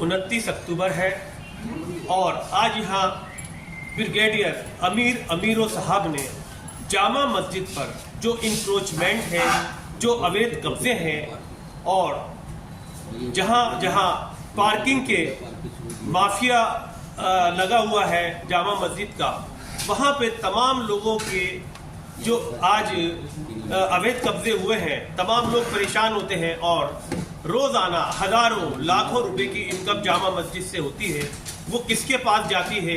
29 अक्टूबर है और आज यहाँ ब्रिगेडियर अमीरों साहब ने जामा मस्जिद पर जो इंक्रोचमेंट है, जो अवैध कब्जे हैं और जहाँ जहाँ पार्किंग के माफिया लगा हुआ है जामा मस्जिद का, वहाँ पे तमाम लोगों के जो आज अवैध कब्जे हुए हैं, तमाम लोग परेशान होते हैं और रोज़ाना हज़ारों लाखों रुपए की इनकम जामा मस्जिद से होती है। वो किसके पास जाती है,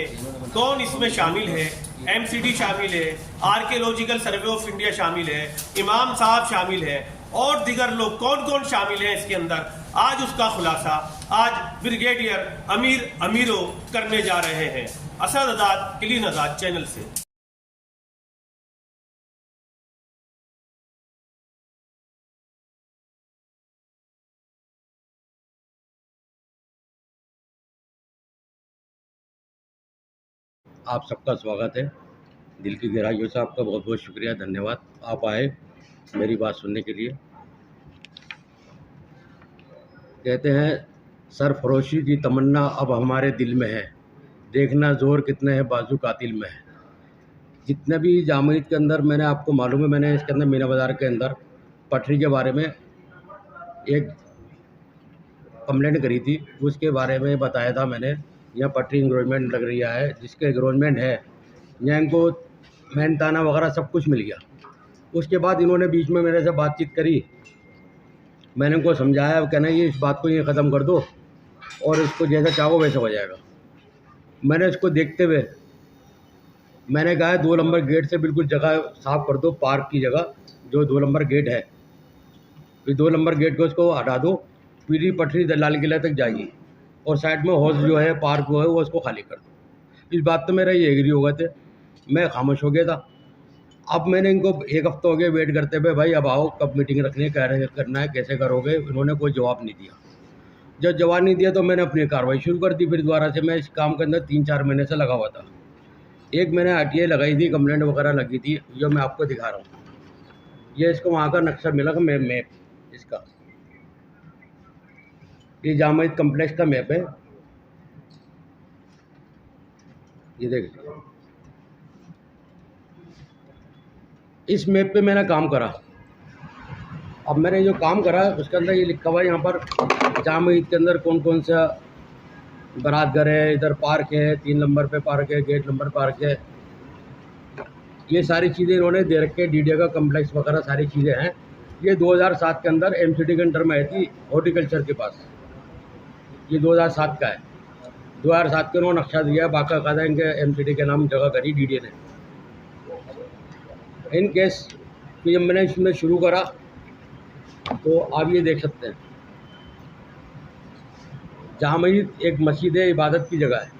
कौन इसमें शामिल है? एमसीडी शामिल है, आर्कियोलॉजिकल सर्वे ऑफ इंडिया शामिल है, इमाम साहब शामिल है और दिगर लोग कौन कौन शामिल हैं इसके अंदर, आज उसका खुलासा आज ब्रिगेडियर अमीरों करने जा रहे हैं। असद आजाद क्लीन आजाद चैनल से। आप सबका स्वागत है। दिल की गहराइयों से आपका बहुत बहुत शुक्रिया, धन्यवाद। आप आए मेरी बात सुनने के लिए। कहते हैं सरफरोशी की तमन्ना अब हमारे दिल में है, देखना जोर कितने है बाजू कातिल में है। जितने भी जामा मस्जिद के अंदर, मैंने आपको मालूम है, मैंने इसके अंदर मीना बाज़ार के अंदर पटरी के बारे में एक कंप्लेंट करी थी, उसके बारे में बताया था मैंने। यहाँ पटरी इंक्रोचमेंट लग रही है, जिसके इंक्रोचमेंट है यहाँ इनको मेहनताना वगैरह सब कुछ मिल गया। उसके बाद इन्होंने बीच में मेरे से बातचीत करी, मैंने उनको समझाया, कहना ये इस बात को ये ख़त्म कर दो और इसको जैसा चाहो वैसा हो जाएगा। मैंने इसको देखते हुए मैंने कहा 2 नंबर गेट से बिल्कुल जगह साफ़ कर दो, पार्क की जगह जो 2 नंबर गेट है, फिर 2 नंबर गेट को उसको हटा दो, पीली पटरी लाल किला तक जाएगी और साइड में हॉर्स जो है, पार्क जो है, वो उसको खाली कर दो। इस बात तो मेरा ये एग्री हो गए थे, मैं खामोश हो गया था। अब मैंने इनको 1 हफ्ता हो गया वेट करते हुए, भाई अब आओ, कब मीटिंग रखनी है, क्या करना है, कैसे करोगे। इन्होंने कोई जवाब नहीं दिया। जब जवाब नहीं दिया तो मैंने अपनी कार्रवाई शुरू कर दी। फिर दोबारा से मैं इस काम के अंदर 3-4 महीने से लगा हुआ था। एक मैंने आरटीआई लगाई थी, कंप्लेंट वगैरह लगी थी, जो मैं आपको दिखा रहा हूँ। ये इसको वहाँ का नक्शा मिला, मैप इसका, ये जामा मस्जिद कम्प्लेक्स का मैप है, ये देख। इस मैप पे मैंने काम करा। अब मैंने जो काम करा उसके अंदर ये लिखा हुआ है, यहाँ पर जामा मस्जिद के अंदर कौन कौन सा बारात घर है, इधर पार्क है, 3 नंबर पे पार्क है, गेट नंबर पार्क है, ये सारी चीज़ें इन्होंने दे रखे। डीडीए का कम्प्लेक्स वगैरह सारी चीज़ें हैं। ये 2007 के अंदर एमसीडी के अंडर में आई थी, हॉर्टिकल्चर के पास। ये 2007 का है। 2007 के उन्होंने नक्शा दिया, बाकायदा इनके एमसीडी के नाम जगह करी डीडीए ने। इन केस कि जब मैंने इसमें शुरू करा तो आप ये देख सकते हैं, जामा मस्जिद एक मस्जिद है, इबादत की जगह है,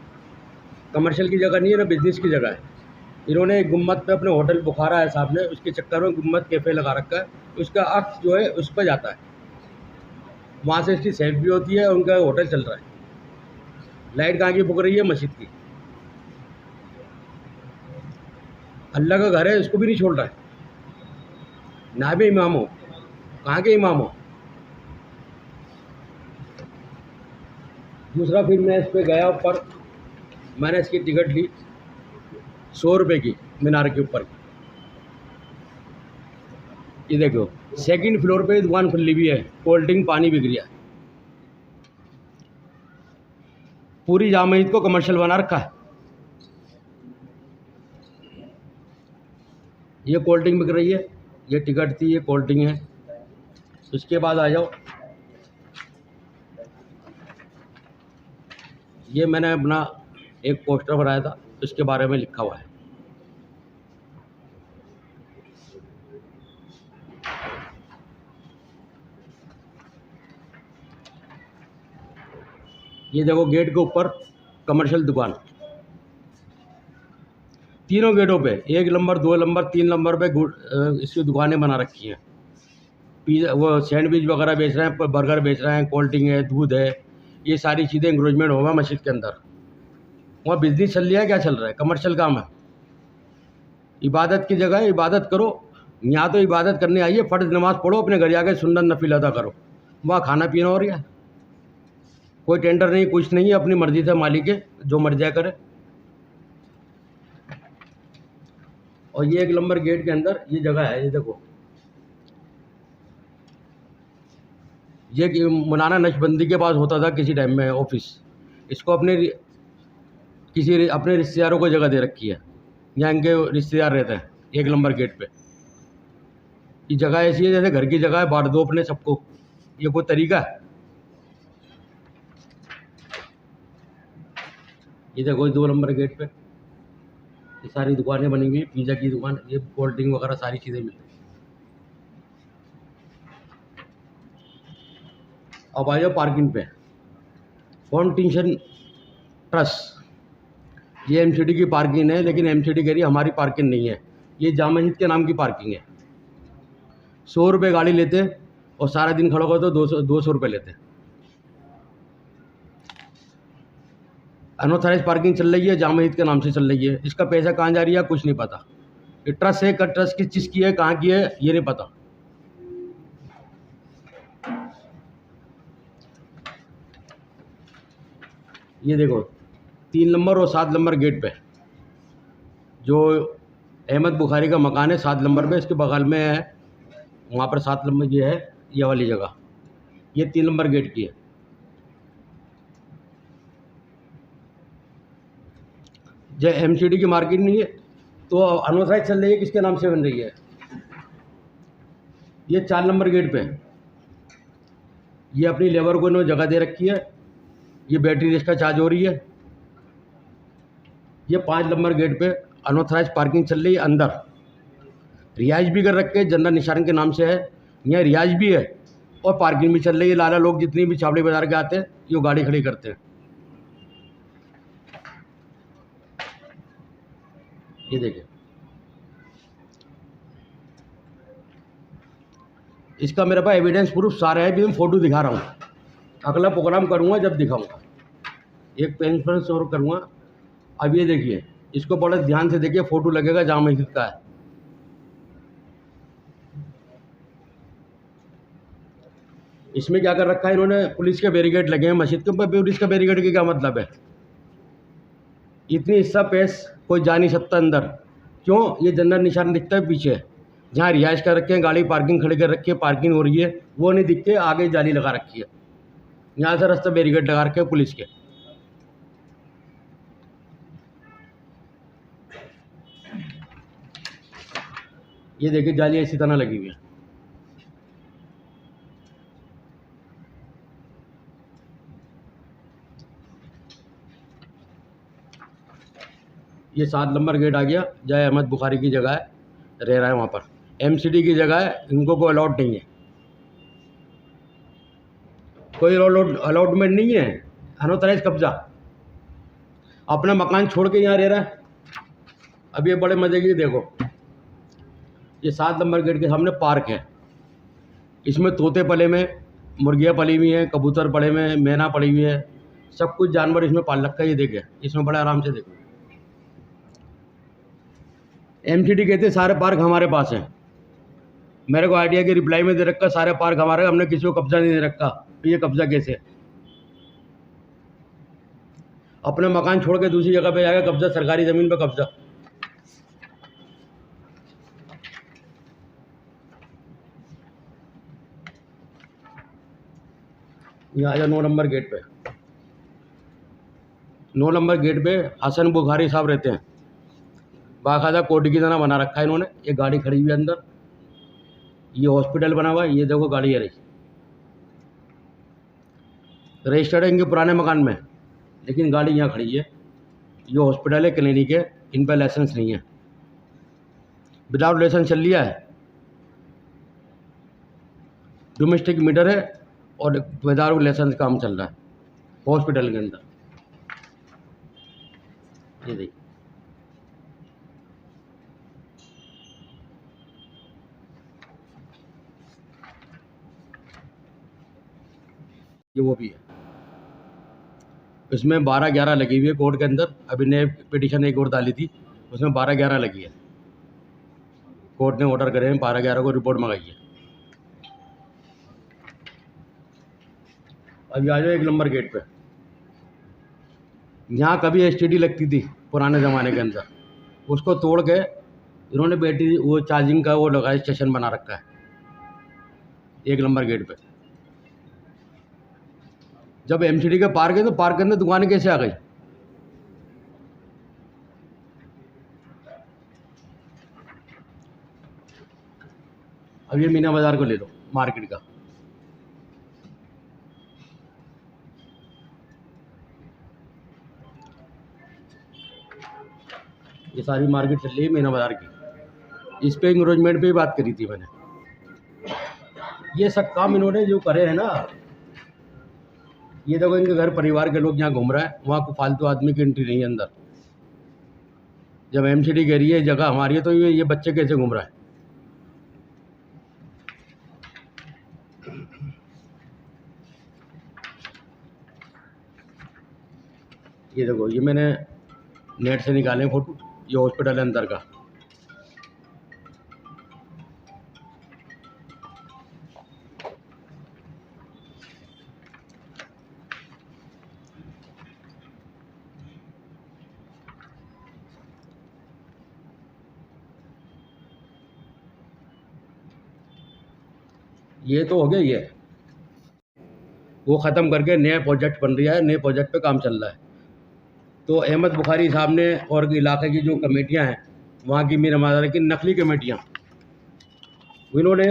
कमर्शियल की जगह नहीं है ना, बिजनेस की जगह है। इन्होंने एक गुम्मत पे अपने होटल बुखारा है साहब ने, उसके चक्कर में गुम्मत कैफ़े लगा रखा है, उसका अक्स जो है उस पर जाता है, वहाँ से इसकी सेल्फ भी होती है, उनका होटल चल रहा है। लाइट कहाँ की फूक रही है? मस्जिद की। अल्लाह का घर है, इसको भी नहीं छोड़ रहा है। नायब इमाम हो, कहाँ के इमाम हो? दूसरा, फिर मैं इस पर गया ऊपर, मैंने इसकी टिकट ली 100 रुपये की, मीनार के ऊपर। ये देखो, 2nd फ्लोर पे दुकान खुली हुई है, कोल्ड ड्रिंक पानी बिक रहा है। पूरी जामा मस्जिद को कमर्शियल बना रखा है। ये कोल्ड ड्रिंक बिक रही है, ये टिकट थी, ये कोल्ड ड्रिंक है। उसके बाद आ जाओ, ये मैंने अपना एक पोस्टर बनाया था, उसके बारे में लिखा हुआ है। ये देखो, गेट के ऊपर कमर्शियल दुकान, तीनों गेटों पे 1 नंबर, 2 नंबर, 3 नंबर पे इसकी दुकानें बना रखी हैं। पिज़्ज़ा, वो सैंडविच वगैरह बेच रहे हैं, बर्गर बेच रहे हैं, कोल्ड ड्रिंक है, दूध है, ये सारी चीज़ें इंक्रोचमेंट होगा मस्जिद के अंदर। वहाँ बिजनेस चल रहा है, क्या चल रहा है? कमर्शियल काम है। इबादत की जगह है, इबादत करो। यहाँ तो इबादत करने आइए, फ़र्ज़ नमाज़ पढ़ो, अपने घर जाके सुन्नत नफिल अदा करो। वहाँ खाना पीना हो रहा है। कोई टेंडर नहीं, कुछ नहीं है, अपनी मर्जी से मालिक है, जो मर जाए करे। और ये 1 नंबर गेट के अंदर ये जगह है, ये देखो, ये मौलाना नक्शबंदी के पास होता था किसी टाइम में ऑफिस। इसको अपने अपने रिश्तेदारों को जगह दे रखी है, यहाँ इनके रिश्तेदार रहते हैं 1 नंबर गेट पे। ये जगह ऐसी है जैसे घर की जगह है, बांट दो अपने सबको, ये कोई तरीका है? ये देखो 2 नंबर गेट पे ये सारी दुकानें बनी हुई है, पिज़्ज़ा की दुकान, ये कोल्ड ड्रिंक वगैरह सारी चीज़ें मिलती हैं। अब आ जाओ पार्किंग पे। फाउंटेशन ट्रस्ट, ये एमसीडी की पार्किंग है, लेकिन एमसीडी कह रही है हमारी पार्किंग नहीं है, ये जामा मस्जिद के नाम की पार्किंग है। 100 रुपये गाड़ी लेते हैं और सारा दिन खड़ा हो तो 200 रुपये लेते हैं। अनऑथराइज पार्किंग चल रही है, जामा मस्जिद के नाम से चल रही है। इसका पैसा कहाँ जा रही है कुछ नहीं पता। ये ट्रस्ट है, ट्रस्ट किस चीज़ की है, कहाँ की है, ये नहीं पता। ये देखो 3 नंबर और 7 नंबर गेट पे जो अहमद बुखारी का मकान है, 7 नंबर पे, इसके बगल में है, वहाँ पर 7 नंबर ये है, ये वाली जगह, ये 3 नंबर गेट की है। जो एमसीडी की मार्केट नहीं है तो अनऑथराइज चल रही है, किसके नाम से बन रही है? ये 4 नंबर गेट पे ये अपनी लेबर को इन्होंने जगह दे रखी है, ये बैटरी रिक्शा चार्ज हो रही है। ये 5 नंबर गेट पे अनऑथराइज पार्किंग चल रही है, अंदर रिहाइश भी कर रखे, जनरल निशान के नाम से है, यहाँ रिहाइश भी है और पार्किंग भी चल रही है। लाला लोग जितनी भी छावड़ी बाजार के आते हैं ये गाड़ी खड़ी करते हैं। ये देखिए, इसका मेरे पास एविडेंस प्रूफ सारे हैं, भी मैं फ़ोटो दिखा रहा हूँ। अगला प्रोग्राम करूँगा जब दिखाऊँगा, एक पेंस और करूँगा। अब ये देखिए, इसको बड़े ध्यान से देखिए, फ़ोटो लगेगा जामा मस्जिद का है। इसमें क्या कर रखा है इन्होंने, पुलिस के बैरिकेड लगे हैं मस्जिद के ऊपर। पुलिस का बैरिकेड का क्या मतलब है? इतनी हिस्सा पेश कोई जा नहीं सकता अंदर, क्यों? ये जनरल निशान दिखता है पीछे, जहाँ रिहाइश कर रखे हैं, गाड़ी पार्किंग खड़ी कर रखी है, पार्किंग हो रही है, वो नहीं दिखते। आगे जाली लगा रखी है, यहाँ से रास्ता बैरिकेड लगा रखे हैं पुलिस के। ये देखिए जाली इसी तरह लगी हुई है। ये 7 नंबर गेट आ गया, जय अहमद बुखारी की जगह है, रह रहा है वहाँ पर। एमसीडी की जगह है, इनको कोई अलॉट नहीं है, कोई अलॉटमेंट नहीं है। अनऑथराइज कब्जा, अपना मकान छोड़ के यहाँ रह रहा है। अब ये बड़े मज़े की देखो, ये 7 नंबर गेट के सामने पार्क है, इसमें तोते पले में, मुर्गियाँ पली हुई हैं, कबूतर पड़े हुए हैं, मैना पड़ी हुई है, सब कुछ जानवर इसमें पाल रखा है। ये देखे, इसमें बड़े आराम से देखो। एमसीडी कहते सारे पार्क हमारे पास हैं। मेरे को आइडिया की रिप्लाई में दे रखा सारे पार्क हमारे, हमने किसी को कब्जा नहीं दे रखा। तो ये कब्जा कैसे? अपने मकान छोड़ के दूसरी जगह पे जाएगा कब्जा, सरकारी ज़मीन पे कब्जा। यहाँ आ जाओ 9 नंबर गेट पे। 9 नंबर गेट पे हसन बुखारी साहब रहते हैं, बाकायदा कोर्ट की तरह बना रखा है इन्होंने। ये गाड़ी खड़ी हुई है अंदर, ये हॉस्पिटल बना हुआ है, ये देखो गाड़ी है रही, रजिस्टर्ड है इनके पुराने मकान में, लेकिन गाड़ी यहाँ खड़ी है। ये हॉस्पिटल है, क्लिनिक है, इन पर लाइसेंस नहीं है, विदाउट लाइसेंस चल लिया है। डोमेस्टिक मीटर है और विदाउट लाइसेंस काम चल रहा है हॉस्पिटल के अंदर। ये देखिए, ये वो भी है। इसमें 12-11 लगी हुई है कोर्ट के अंदर। अभी ने पिटीशन एक और डाली थी, उसमें 12-11 लगी है। कोर्ट ने ऑर्डर करे हैं 12-11 को रिपोर्ट मंगाई है। अभी आ जाओ 1 नंबर गेट पे। यहाँ कभी एसटीडी लगती थी पुराने ज़माने के अंदर, उसको तोड़ के इन्होंने बैटरी वो चार्जिंग का वो लगाया, स्टेशन बना रखा है 1 नंबर गेट पे। जब एमसीडी का पार्क है तो पार्क के अंदर दुकानें कैसे आ गई? अब ये मीना बाज़ार को ले लो, मार्केट का। ये सारी मार्केट चल रही है मीना बाज़ार की। इस पे इंक्रोचमेंट पे ही बात करी थी मैंने। ये सब काम इन्होंने जो करे हैं ना, ये देखो इनके घर परिवार के लोग यहाँ घूम रहे हैं, वहाँ को फालतू आदमी की एंट्री नहीं है अंदर। जब एमसीडी कह रही है जगह हमारी है, तो ये बच्चे कैसे घूम रहा है? ये देखो, ये मैंने नेट से निकाले फोटो, ये हॉस्पिटल है अंदर का। ये तो हो गया, ये वो ख़त्म करके नया प्रोजेक्ट बन रहा है, नए प्रोजेक्ट पे काम चल रहा है। तो अहमद बुखारी साहब ने और इलाके की जो कमेटियां हैं, वहाँ की मीर माज़ार की नकली कमेटियां, इन्होंने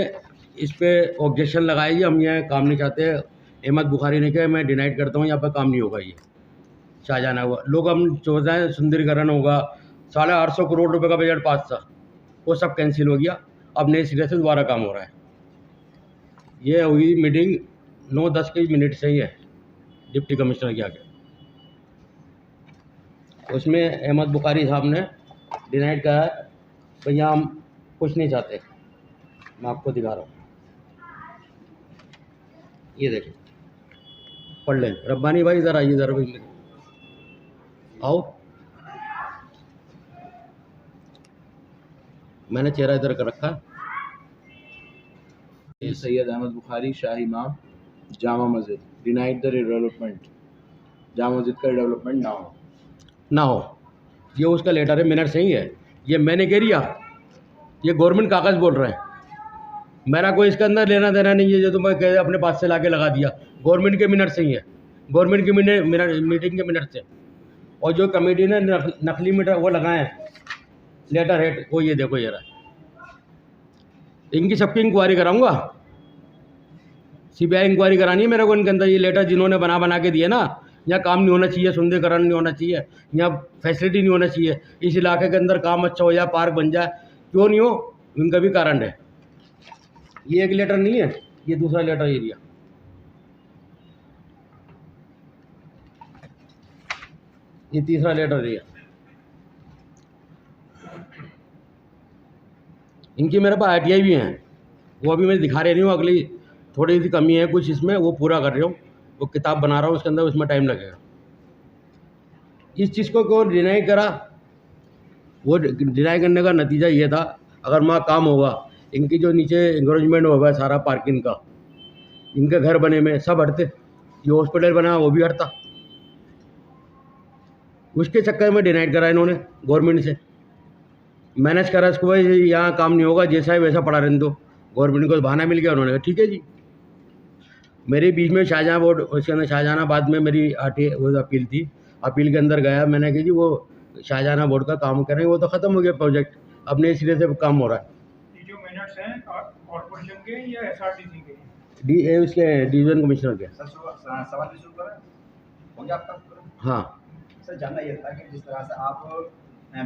इस पे ऑब्जेक्शन लगाई कि हम यहाँ काम नहीं चाहते। अहमद बुखारी ने कहा मैं डिनाइट करता हूँ, यहाँ पर काम नहीं होगा। ये शाहजहां हुआ लोग हम सोच रहे हैं सुंदरीकरण होगा, 850 करोड़ रुपए का बजट पास था, वो सब कैंसिल हो गया। अब नए सिरे से दोबारा काम हो रहा है। ये हुई मीटिंग 9-10 के मिनट से ही है डिप्टी कमिश्नर के आगे। उसमें अहमद बुखारी साहब ने डिनाइट कहा है भैया हम कुछ नहीं चाहते। मैं आपको दिखा रहा हूँ, ये देखें, पढ़ लें। रब्बानी भाई इधर आइए, इधर भाई आओ। मैंने चेहरा इधर कर रखा है। सैयद अहमद बुखारी शाह इमाम Jama Masjid denied the development, Jama Masjid का डेवलपमेंट ना हो। ये उसका लेटर है, मिनट सही है। ये मैंने कह दिया, ये गवर्नमेंट कागज़ बोल रहे हैं, मेरा कोई इसके अंदर लेना देना नहीं है। जो तुम कह अपने पास से लाके लगा दिया, गवर्नमेंट के मिनट सही है, गवर्नमेंट की मीटिंग के मिनट से। और जो कमेटी ने नकली मीटर वो लगाए हैं लेटर हेड, वो ये देखो, ये रहा। इनकी सबकी इंक्वायरी कराऊंगा, सीबीआई इंक्वायरी करानी है मेरे को इनके अंदर। ये लेटर जिन्होंने बना के दिए ना, यहाँ काम नहीं होना चाहिए, सुंदरीकरण नहीं होना चाहिए, यहाँ फैसिलिटी नहीं होना चाहिए, इस इलाके के अंदर काम अच्छा हो जाए, पार्क बन जाए, क्यों नहीं हो, इनका भी कारण है। ये एक लेटर नहीं है, ये दूसरा लेटर ये दिया। ये तीसरा लेटर दिया। इनकी मेरे पास आईटीआई भी हैं, वो अभी मैं दिखा रही नहीं हूँ, अगली थोड़ी सी कमी है कुछ इसमें, वो पूरा कर रही हूँ। वो किताब बना रहा हूँ, उसके अंदर उसमें टाइम लगेगा। इस चीज़ को क्यों डिनाई करा? वो डिनाई करने का नतीजा ये था, अगर वहाँ काम होगा, इनकी जो नीचे इंक्रोचमेंट होगा सारा पार्किंग का, इनके घर बने में सब हटते, ये हॉस्पिटल बना वो भी हटता। उसके चक्कर में डिनाइट करा इन्होंने गवर्नमेंट से, मैनेज करा इसको, भाई यहाँ काम नहीं होगा, जैसा है वैसा पड़ा रहने दो। गवर्नमेंट को बहाना मिल गया, उन्होंने कहा ठीक है जी। मेरे बीच में शाहजहां बोर्ड, उसके अंदर शाहजहानाबाद में मेरी वो अपील थी, अपील के अंदर गया मैंने कहा जी वो शाहजहां बोर्ड का काम करें, वो तो ख़त्म हो गया प्रोजेक्ट, अब नए सिरे से काम हो रहा है। ये जो मिनट्स हैं कॉर्पोरेशन के या एसआरटीसी के? उसके डिवीजन कमिश्नर के। सर सवाल भी शुरू करें, हो गया आपका? हाँ सर, जानना ये था कि जिस तरह से आप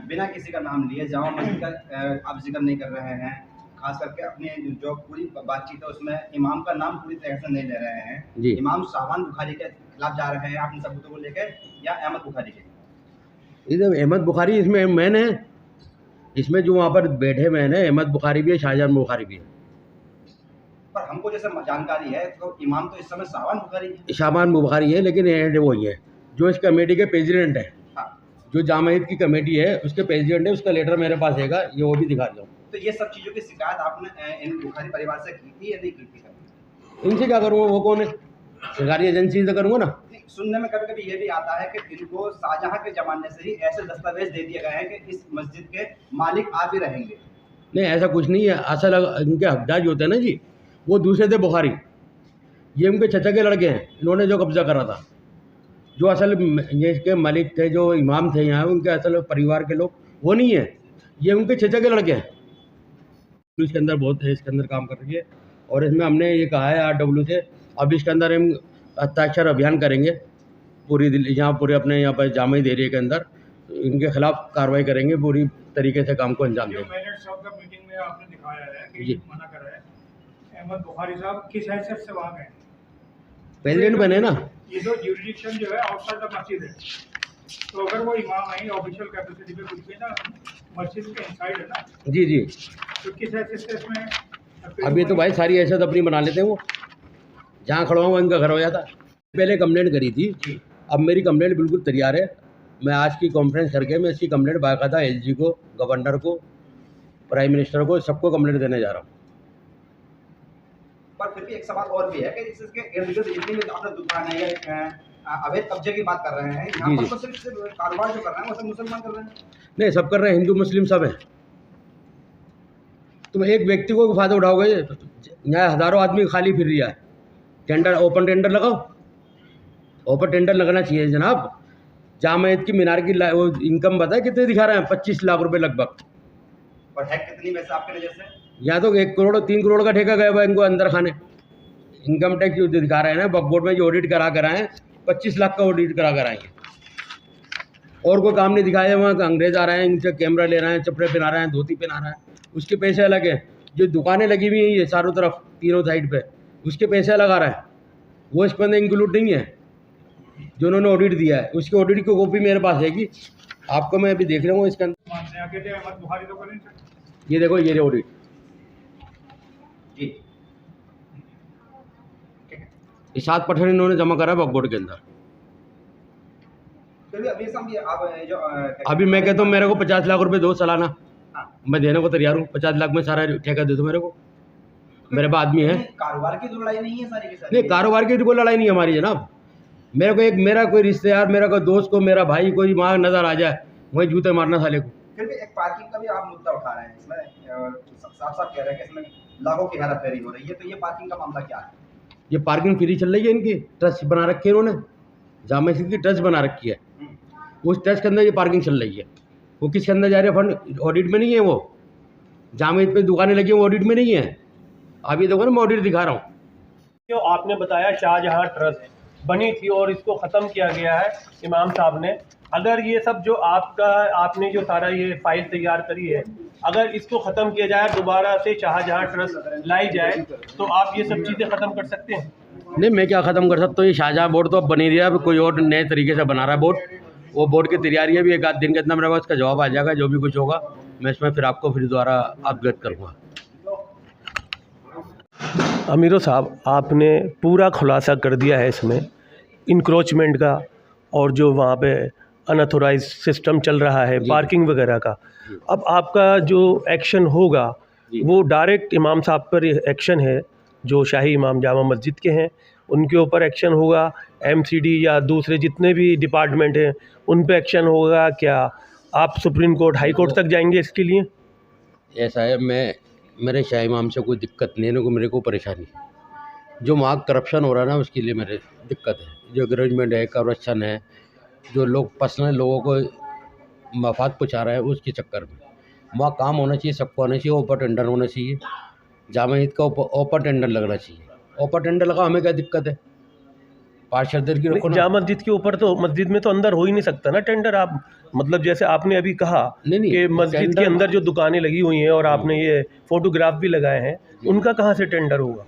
बिना किसी का नाम लिए जामा मस्जिद का आप जिक्र नहीं कर रहे हैं, खास करके अपने जो पूरी बातचीत है उसमें इमाम का नाम पूरी तरह से नहीं ले रहे हैं जी। इमाम शाहजहां बुखारी के खिलाफ जा रहे हैं आप इन सबूतों को लेकर, या अहमद बुखारी के? इधर अहमद बुखारी इसमें मैंने, इसमें जो वहाँ पर बैठे मैंने, अहमद बुखारी भी है, शाहजहां बुखारी भी है। पर हमको जैसे जानकारी है तो इमाम तो इस समय शाहजहां बुखारी है। शाहजहां बुखारी है, लेकिन हेड वही है जो इस कमेटी के प्रेसिडेंट है। हाँ, जो जामा की कमेटी है उसके प्रेसिडेंट है, उसका लेटर मेरे पास हैगा, ये वो भी दिखा रहा हूँ। तो ये सब चीज़ों की शिकायत आपने इन बुखारी परिवार से की थी या नहीं की थी? इनसे क्या करूँगा, वो कौन है? सरकारी एजेंसी से करूँगा ना। सुनने में कभी कभी ये भी आता है कि इनको शाहजहां के जमाने से ही ऐसे दस्तावेज दे दिए गए हैं कि इस मस्जिद के मालिक आप ही रहेंगे। नहीं, ऐसा कुछ नहीं है। असल इनके हकदार जो होते हैं ना जी, वो दूसरे थे बुखारी, ये उनके चचा के लड़के हैं, इन्होंने जो कब्जा करा था। जो असल ये इसके मालिक थे, जो इमाम थे यहाँ, उनके असल परिवार के लोग वो नहीं है, ये उनके चचा के लड़के हैं। इसके अंदर बहुत है, इसके अंदर काम कर रही है, और इसमें हमने ये कहा है RW से, अब इसके अंदर हम हस्ताक्षर अभियान करेंगे पूरी दिल्ली, यहाँ पूरे अपने यहाँ पर जामिया एरिया के अंदर इनके खिलाफ कार्रवाई करेंगे, पूरी तरीके से काम को अंजाम जो देंगे। मैनेजर साहब का मीटिंग में आपने दिखाया है कि जी। मना करा है, अहमद बुखारी साहब किस हैसियत से वहाँ गए? प्रेसिडेंट बने ना। ये जो ज्यूरिडिक्शन जो है आउटसाइड द मस्जिद है, तो अगर वो इमाम है ऑफिशियल कैपेसिटी पे कुछ भी ना, मस्जिद के इनसाइड है ना, जी जी, तो किस हैसियत से इसमें? अभी तो भाई सारी हैसियत अपनी बना लेते हैं वो, जहाँ खड़ा हुआ इनका घर हो जाता। पहले कंप्लेंट करी थी, अब मेरी कंप्लेंट बिल्कुल तैयार है। मैं आज की कॉन्फ्रेंस करके मैं इसकी कंप्लेंट बाकायदा LG को, गवर्नर को, प्राइम मिनिस्टर को, सबको कंप्लेंट देने जा रहा हूँ। पर फिर भी एक सवाल और भी है कि इसके इर्द गिर्द जितनी भी आपने दुकान है या अवैध कब्जे की बात कर रहे हैं, यहाँ जी, पर जी। तो सिर्फ कारोबार जो कर रहे हैं वो सब मुसलमान कर रहे हैं। नहीं, सब कर रहे हैं, हिंदू मुस्लिम सब हैं। तुम एक व्यक्ति को फ़ायदा उठाओगे, यहाँ हज़ारों आदमी खाली फिर रहा है। टेंडर, ओपन टेंडर लगाओ, ओपन टेंडर लगना चाहिए जनाब। जामिया की मीनार की वो इनकम बताए कितने दिखा रहे हैं, 25 लाख रुपए लगभग। और है कितनी वैसे आपके नज़र से? यहाँ तो 1 करोड़ 3 करोड़ का ठेका गया हुआ है इनको अंदर खाने। इनकम टैक्स जो दिखा रहे हैं ना, वक्फ बोर्ड में जो ऑडिट करा कर आए हैं, 25 लाख का ऑडिट करा कर आएंगे, और कोई काम नहीं दिखाया। वहाँ अंग्रेज आ रहे हैं, इनसे कैमरा ले रहे हैं, कपड़े पहना रहे हैं, धोती पहना रहे हैं, उसके पैसे अलग हैं। जो दुकानें लगी हुई हैं ये चारों तरफ, तीनों साइड पे, उसके पैसे अलग आ रहे हैं, वो इसके अंदर इंक्लूड नहीं है जो उन्होंने ऑडिट दिया है। उसकी ऑडिट की कॉपी मेरे पास है, आपको मैं अभी देख रहा हूँ इसके अंदर। मानते हैं अकेले अहमद बुखारी तो कर नहीं सकते। ये देखो, ये ऑडिट, जी ठीक है। ये 7 पत्थर इन्होंने जमा करा है वक्फ बोर्ड के अंदर। फिर भी अभी सब ये आप जो अभी मैं कहता हूँ मेरे को 50 लाख रुपए दो सालाना, हाँ। मैं देने को तैयार हूँ। 50 लाख में सारा ठेका दे दो मेरे को, मेरे पास आदमी है। कारोबार की तो लड़ाई नहीं है सारी की सारी। नहीं, कारोबार की कोई लड़ाई नहीं है हमारी जनाब। मेरे को मेरा कोई रिश्तेदार, मेरा कोई दोस्त को, मेरा भाई कोई वहाँ नज़र आ जाए, वहीं जूते मारना साले को। फिर भी एक पार्किंग का भी आप मुद्दा उठा रहे हैं इसमें, साफ साफ कह रहे हैं कि इसमें लाखों की हेराफेरी हो रही है, तो ये पार्किंग का मामला क्या है? ये पार्किंग फ्री चल रही है, इनकी ट्रस्ट बना रखी है इन्होंने, जामिया मस्जिद की ट्रस्ट बना रखी है। उस ट्रस्ट के अंदर ये पार्किंग चल रही है। वो किसके अंदर जा रहे हैं? फंड ऑडिट में नहीं है। वो जामिया पे दुकानें लगी हैं, वो ऑडिट में नहीं है। आप ये देखो ना, मैं ऑडिट दिखा रहा हूँ। जो आपने बताया शाहजहां ट्रस्ट बनी थी और इसको ख़त्म किया गया है इमाम साहब ने। अगर ये सब जो आपने जो सारा ये फाइल तैयार करी है, अगर इसको ख़त्म किया जाए, दोबारा से शाहजहां ट्रस्ट लाई जाए, तो आप ये सब चीज़ें ख़त्म कर सकते हैं? नहीं, मैं क्या ख़त्म कर सकता हूँ? ये शाहजहां बोर्ड तो अब बनी रही है, अब कोई और नए तरीके से बना रहा है बोर्ड। वो बोर्ड की तैयारी है, भी 1 आध दिन के अंदर मेरे पास इसका जवाब आ जाएगा। जो भी कुछ होगा मैं इसमें फिर आपको फिर दोबारा अवगत करूँगा। अमीरो साहब, आपने पूरा खुलासा कर दिया है इसमें इंक्रोचमेंट का, और जो वहाँ पे अनऑथोराइज सिस्टम चल रहा है पार्किंग वगैरह का। अब आपका जो एक्शन होगा वो डायरेक्ट इमाम साहब पर एक्शन है, जो शाही इमाम जामा मस्जिद के हैं उनके ऊपर एक्शन होगा, MCD या दूसरे जितने भी डिपार्टमेंट हैं उन पे एक्शन होगा क्या? आप सुप्रीम कोर्ट, हाई कोर्ट तक जाएंगे इसके लिए? ऐसा है, मेरे शाह इमाम से कोई दिक्कत नहीं है, मेरे को परेशानी जो वहाँ करप्शन हो रहा है ना, उसके लिए मेरे दिक्कत है। जो एग्रेजमेंट है, करप्शन है, जो लोग पर्सनल लोगों को मफाद पहुँचा रहे हैं, उसके चक्कर में वहाँ काम होना चाहिए, सबको होना चाहिए, ओपन टेंडर होना चाहिए। जामिया मस्जिद का ओपन टेंडर लगना चाहिए। ओपन टेंडर लगा, हमें क्या दिक्कत है? पार्षद की रखो ना। जामा मस्जिद के ऊपर तो, मस्जिद में तो अंदर हो ही नहीं सकता ना टेंडर। आप मतलब जैसे आपने अभी कहा नहीं, कि मस्जिद के अंदर जो दुकानें लगी हुई हैं और आपने ये फोटोग्राफ भी लगाए हैं, उनका कहाँ से टेंडर होगा?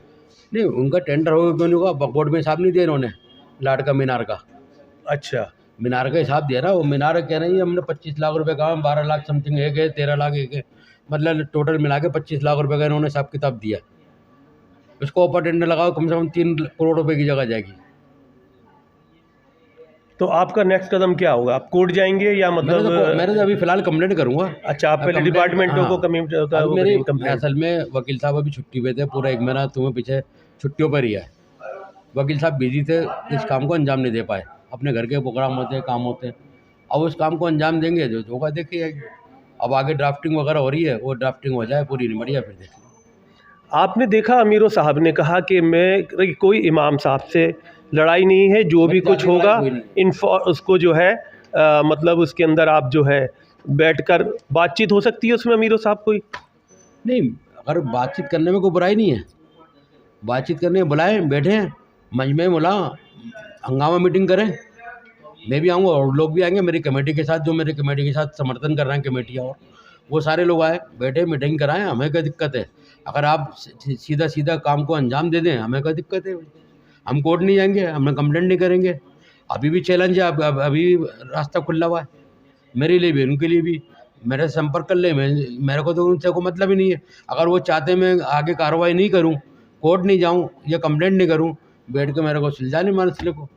नहीं, उनका टेंडर होगा क्यों नहीं होगा? वक्फ बोर्ड में हिसाब नहीं दिया इन्होंने लाट का, मीनार का। अच्छा, मीनार का हिसाब दिया ना, वो मीनार कह रहे हैं हमने 25 लाख रुपए का, 12 लाख समथिंग एक है, 13 लाख एक है, मतलब टोटल मिला के 25 लाख रुपए का इन्होंने हिसाब किताब दिया। उसको ओपन टेंडर लगाओ, कम से कम 3 करोड़ रुपए की जगह जाएगी। तो आपका नेक्स्ट कदम क्या होगा? आप कोर्ट जाएंगे या मतलब? मैंने तो अभी फिलहाल कंप्लेंट करूंगा। अच्छा, आप पहले डिपार्टमेंटों को असल में वकील साहब अभी छुट्टी पे थे, पूरा 1 महीना तुम्हें पीछे छुट्टियों पर ही है। वकील साहब बिजी थे, इस काम को अंजाम नहीं दे पाए, अपने घर के प्रोग्राम होते हैं, काम होते हैं। अब उस काम को अंजाम देंगे जो होगा देखिए। अब आगे ड्राफ्टिंग वगैरह हो रही है, वो ड्राफ्टिंग हो जाए पूरी बढ़िया, फिर देखें। आपने देखा अमीरों साहब ने कहा कि मैं कोई इमाम साहब से लड़ाई नहीं है, जो भी कुछ होगा उसको जो है मतलब उसके अंदर आप जो है बैठकर बातचीत हो सकती है उसमें अमीरों साहब कोई नहीं, अगर बातचीत करने में कोई बुराई नहीं है, बातचीत करने बुलाएं, बैठें मजमे मुला, हंगामा मीटिंग करें, मैं भी आऊँगा और लोग भी आएंगे मेरी कमेटी के साथ, जो मेरी कमेटी के साथ समर्थन कर रहे हैं कमेटियाँ, और वो सारे लोग आए, बैठे मीटिंग कराएं, हमें क्या दिक्कत है। अगर आप सीधा सीधा काम को अंजाम दे दें, हमें क्या दिक्कत है। हम कोर्ट नहीं जाएंगे, हम कंप्लेंट नहीं करेंगे। अभी भी चैलेंज है, अभी रास्ता खुला हुआ है मेरे लिए भी, उनके लिए भी। मेरे से संपर्क कर ले, मेरे को तो उनसे कोई मतलब ही नहीं है। अगर वो चाहते मैं आगे कार्रवाई नहीं करूं, कोर्ट नहीं जाऊं या कंप्लेंट नहीं करूं, बैठ के मेरे को सुलझा नहीं मसले को।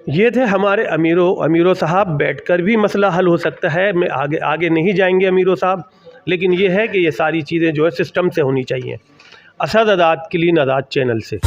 ये थे हमारे अमीरों साहब, बैठकर भी मसला हल हो सकता है। मैं आगे नहीं जाएंगे अमीरों साहब, लेकिन ये है कि ये सारी चीज़ें जो है सिस्टम से होनी चाहिए। असद अदाद क्लीन अदाद चैनल से।